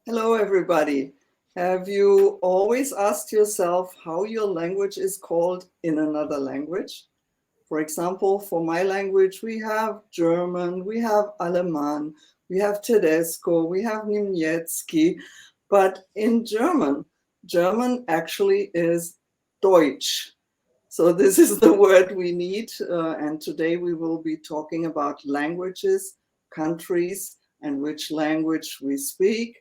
Hello, everybody. Have you always asked yourself how your language is called in another language? For example, for my language, we have German, we have Aleman, we have Tedesco, we have Niemiecki. But in German, German actually is Deutsch. So this is the word we need. And today we will be talking about languages, countries, and which language we speak.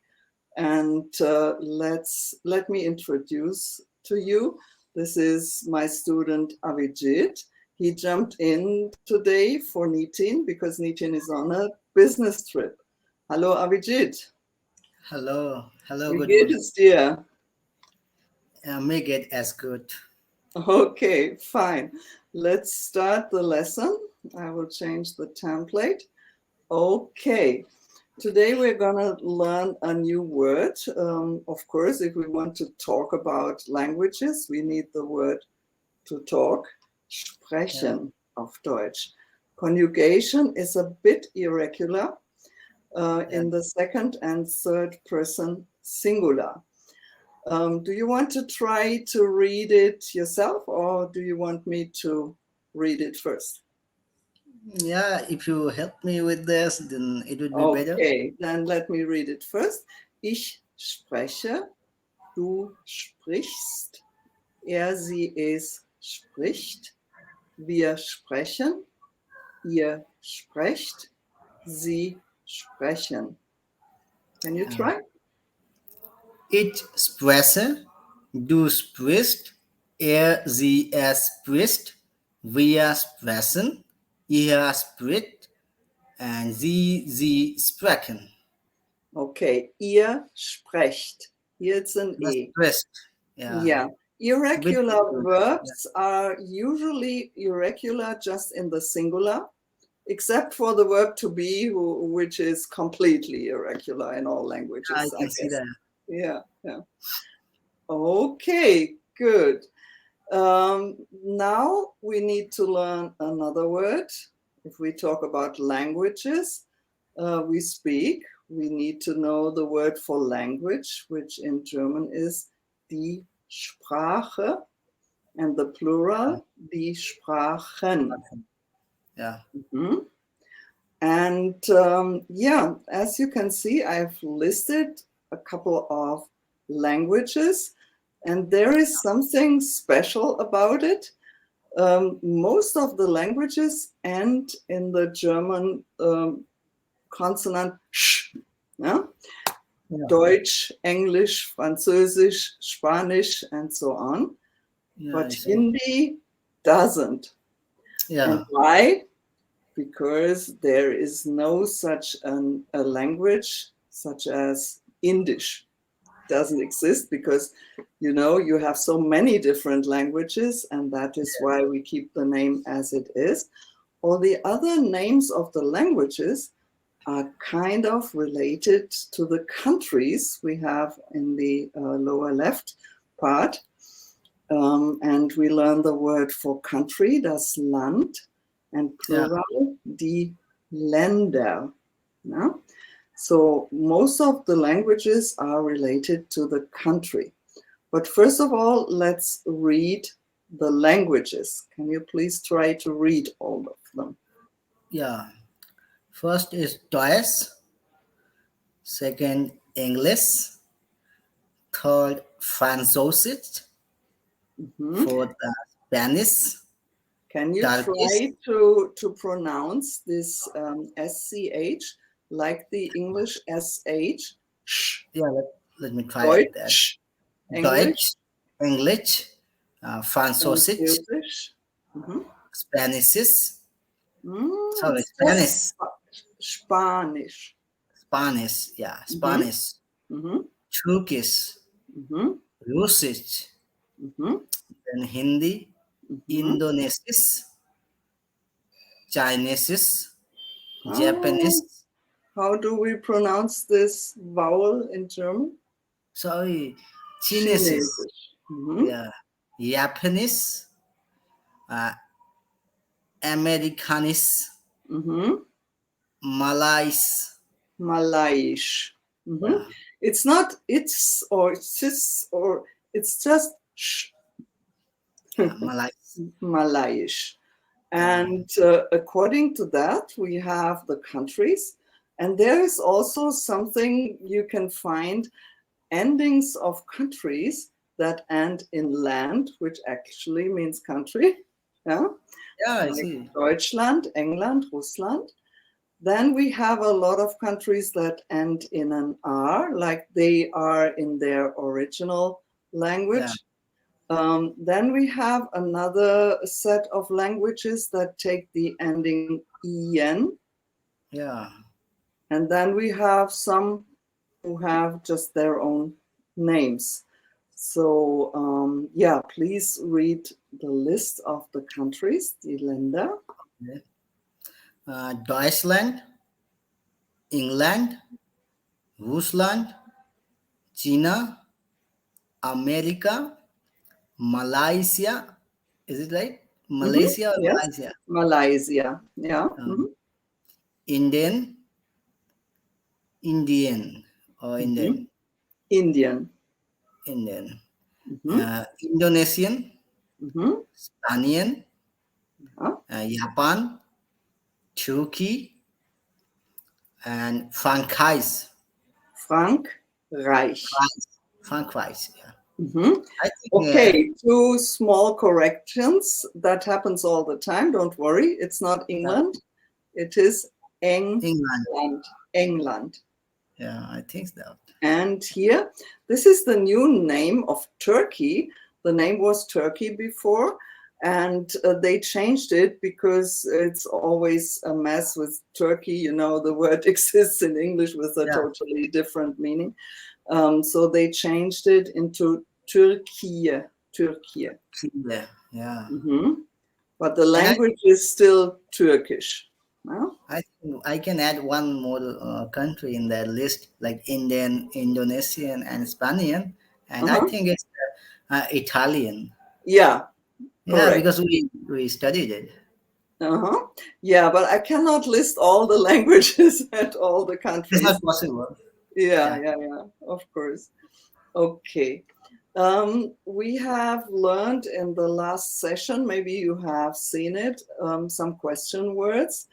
And let me introduce to you. This is my student Avijit. He jumped in today for Nitin because Nitin is on a business trip. Hallo Avijit. Hello, Wie good geht morning. es dir? Make it as good. Okay, fine. Let's start the lesson. I will change the template. Okay. Today we're going to learn a new word. Of course, if we want to talk about languages, we need the word to talk. Sprechen auf Deutsch. Conjugation is a bit irregular Yeah. in the second and third person singular. Do you want to try to read it yourself, or do you want me to read it first? Yeah, if you help me with this, then it would be better. Okay, then let me read it first. Ich spreche, du sprichst, sie, es spricht, wir sprechen, ihr sprecht, sie sprechen. Can you try? Ich spreche, du sprichst, sie, es spricht, wir sprechen, ihr spricht, and sie sprechen. Okay, ihr sprecht. Here it's an Das E. spricht. Yeah. Yeah. Bit Irregular good. verbs are usually irregular just in the singular, except for the verb to be, which is completely irregular in all Yeah, I languages, I can see guess. that. Yeah. Okay, good. Now we need to learn another word. If we talk about languages we speak, we need to know the word for language, which in German is die Sprache, and the plural, die Sprachen. Yeah. Mhm. And as you can see, I've listed a couple of languages, and there is something special about it. Most of the languages end in the German consonant sh. Yeah? Yeah. Deutsch, English, Französisch, Spanish, and so on. Yeah, But I see. Hindi doesn't. Yeah. And why? Because there is no such a language such as Indish. Doesn't exist because you have so many different languages, and that is why we keep the name as it is. All the other names of the languages are kind of related to the countries we have in the lower left part. And we learn the word for country, das Land, and plural, die Länder. Yeah? So most of the languages are related to the country. But first of all, let's read the languages. Can you please try to read all of them? Yeah. First is Deutsch, second English, third Französisch, Mhm. fourth Spanish, Can you Turkish. try to pronounce this SCH like the English SH? Yeah, let me try that. Deutsch, English, Deutsch, English, Französisch, Französisch. Mhm. Spanish, sorry, It's just Spanish, Spanish. Spanish, yeah, Mhm. Spanish, Mhm. Turkish, Mhm. Russisch, Mhm. then Hindi, Mhm. Indonesian, Chinese, Oh, Japanese, how do we pronounce this vowel in German? sorry, Chinese, Chinesisch. Mhm. yeah, Japanese, uh, Americanese, Mhm. Malais, Malayisch. Mhm. Yeah. It's not it's or sis or it's just sh, Yeah. Malay. Malayish. Yeah. And according to that, we have the countries. And there is also something you can find endings of countries that end in land, which actually means country. Yeah, Yeah. I like see. Deutschland, England, Russland. Then we have a lot of countries that end in an R, like they are in their original Yeah. language. Then we have another set of languages that take the ending en, Yeah. and then we have some who have just their own names. So yeah, please read the list of the countries, die Länder. Okay. Deutschland, England, Russland, China, America, Malaysia. Is it right? Mhm. Malaysia or Yes, Malaysia? Malaysia. Yeah. Um, Indian, Indian or Mhm. Indian, Indian. Indian. Mhm. Indonesian, Mhm. Spanian, Ja. Japan, Turkey, and Frankreich. Frankreich. France. Frankreich. Yeah. Mhm. I think Okay, two small corrections. That happens all the time. Don't worry. It's not uh, England. It is England. England. England. Yeah, I think that. And here, this is the new name of Turkey. The name was Turkey before, and they changed it because it's always a mess with Turkey. You know, the word exists in English with a Yeah. totally different meaning. So they changed it into Türkiye. Türkiye. Chile. Yeah. Mhm. But the And language is still Turkish. No? I think I can add one more country in that list, like Indian, Indonesian, and Spanish. And I Uh-huh. think it's Italian. Yeah, Yeah, correct. because we studied it. Uh-huh. Yeah, but I cannot list all the languages and all the It's not countries. possible. Yeah, Yeah. yeah, yeah, of course. Okay. We have learned in the last session, maybe you have seen it, some question words.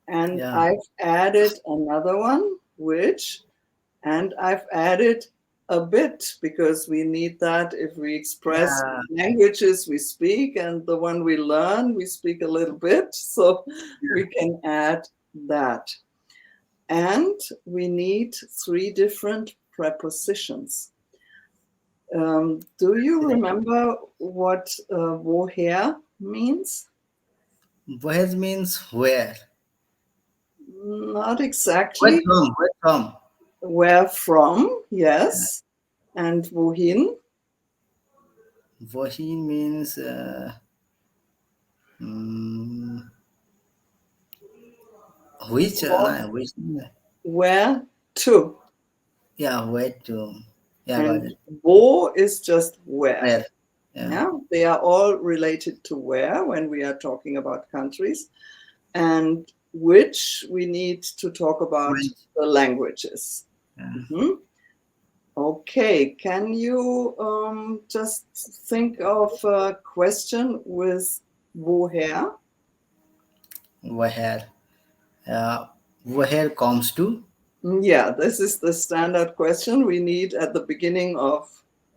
And Yeah. I've added another one, which, and I've added a bit because we need that if we express Yeah. languages we speak, and the one we learn, we speak a little bit. So we can add that. And we need three different prepositions. Do you remember what woher means? Where means where? Not Where exactly. from? Where from? Where from? Yes. And wohin? Wohin means mm, which? Which? Where to? Yeah, where to? Yeah, got And it. wo is just where. Where? Yeah. Yeah, they are all related to where when we are talking about countries, and which we need to talk about Which? the languages. Yeah. Mhm. Okay, can you just think of a question with woher? Where? Where comes to? Yeah, this is the standard question we need at the beginning of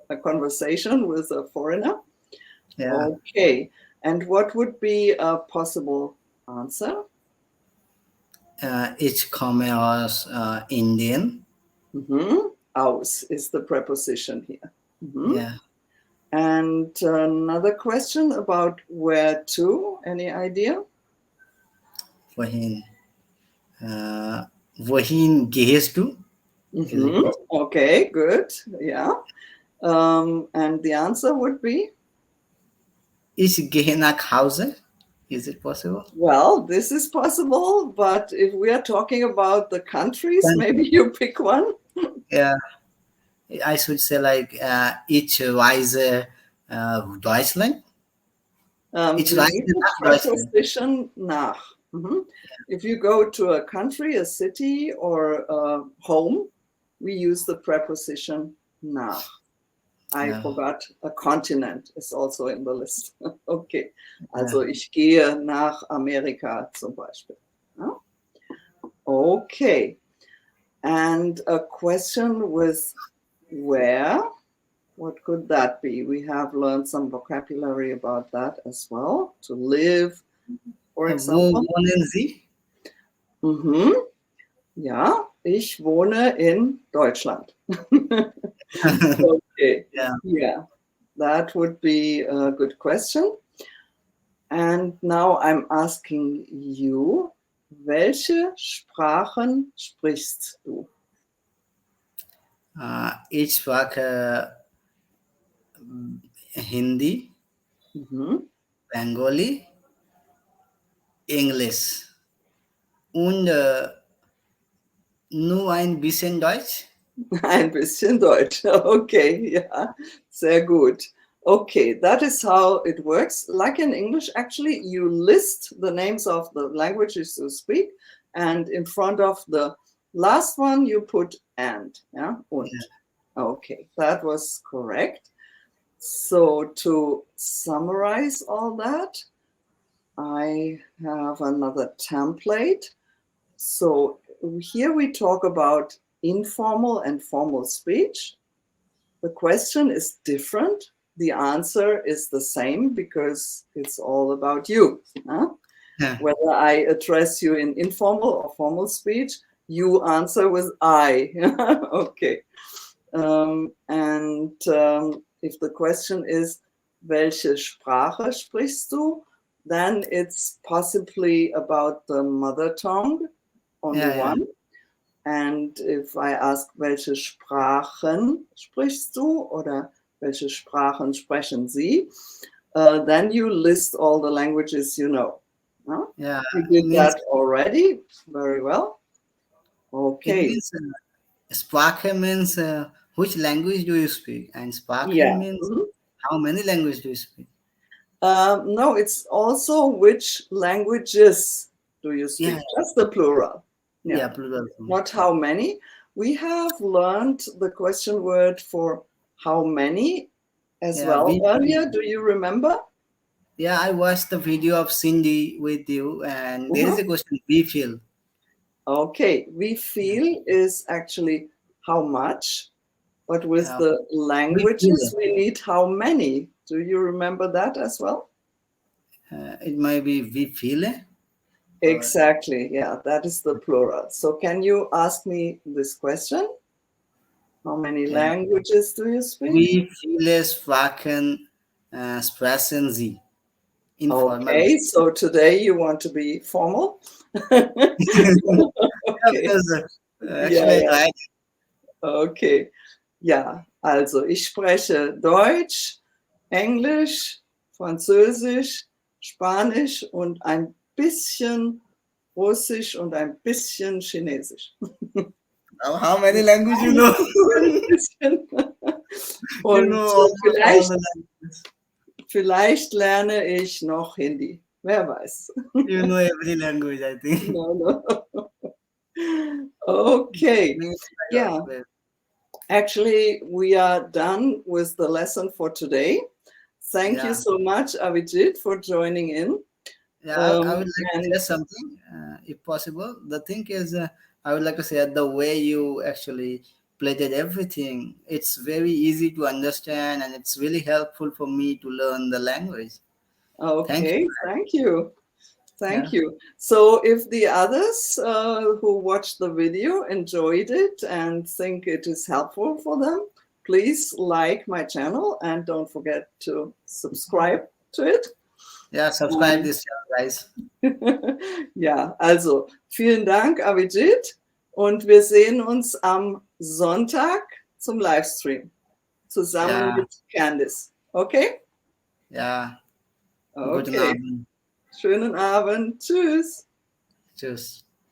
a conversation with a foreigner. Yeah. Okay, and what would be a possible answer? Each come as Indian. Aus is the preposition here. Mhm. Yeah. And another question about where to, any idea? Wohin. Uh, wohin gehst du? Is it possible? Okay, good. Yeah. And the answer would be, Ich gehe nach Hause. Is it possible? well, this is possible, but if we are talking about the countries, Then, maybe you pick one. yeah, I should say like ich reise Deutschland. Ich You reise need the nach Deutschland. preposition nach. Mhm. If you go to a country, a city, or a home, we use the preposition nach. I Yeah. forgot a continent is also in the list. Okay, Yeah. also ich gehe nach Amerika zum Beispiel. Ja? Okay, and a question with where? What could that be? We have learned some vocabulary about that as well. To live, for Wo example. wohnen Sie? Mhm. Ja, ich wohne in Deutschland. Okay, Yeah. yeah, that would be a good question. And now I'm asking you, welche Sprachen sprichst du? Ich spreche Hindi, Mhm. Bengali, Englisch und nur ein bisschen Deutsch. Ein bisschen Deutsch. Okay, ja, sehr gut. Okay, that is how it works. Like in English, actually, you list the names of the languages you speak, and in front of the last one, you put and. Yeah, und. Yeah. Okay, that was correct. So to summarize all that, I have another template. So here we talk about informal and formal speech. The question is different. The answer is the same because it's all about you. Huh? Yeah. Whether I address you in informal or formal speech, you answer with I. Okay. If the question is, welche Sprache sprichst du? Then it's possibly about the mother tongue, only Yeah, yeah. one. And if I ask, welche Sprachen sprichst du? Oder welche Sprachen sprechen Sie? Then you list all the languages you know. Huh? Yeah. You It did means that already. Very well. it Okay. means Sprache means which language do you speak, and Sprachen Yeah. means Mhm. how many languages do you speak? No, it's also which languages do you Yeah, speak? Just the plural. Yeah, yeah, plural. not how many. We have learned the question word for how many as Yeah, well we earlier. Do you remember? yeah, I watched the video of Cindy with you, and there is Uh-huh. a question we feel. Okay, we feel is actually how much, but with Yeah, the we feel. languages, we need how many. Do you remember that as well? It might be we feel it, or Exactly. Yeah, that is the plural. So, can you ask me this question? How many yeah, languages do you speak? we feel Sprachen, sprechen Sie informal. Okay, so today you want to be formal? Yeah, Okay. because Ja, actually I ja. tried. Okay. Ja, also ich spreche Deutsch, Englisch, Französisch, Spanisch und ein bisschen Russisch und ein bisschen Chinesisch. How many languages you know? Ein bisschen. You Und know almost all vielleicht, the languages. vielleicht lerne ich noch Hindi. Wer weiß. You know every language, I think. No, no. Okay. Maybe I Yeah. also. Actually, we are done with the lesson for today. Thank you Yeah, so much, Avijit, for joining in. yeah. I would like to And share something, if possible. The thing is, I would like to say the way you actually plated everything. It's very easy to understand, and it's really helpful for me to learn the language. Thank you. okay, thank you. Thank Yeah, you. So, if the others who watched the video enjoyed it and think it is helpful for them, please like my channel and don't forget to subscribe to it. yeah. Subscribe this channel, guys. Ja, also vielen Dank, Avijit. Und wir sehen uns am Sonntag zum Livestream zusammen Yeah, mit Candice. Okay? yeah. Guten Okay. Abend. Schönen Abend. Tschüss. Tschüss.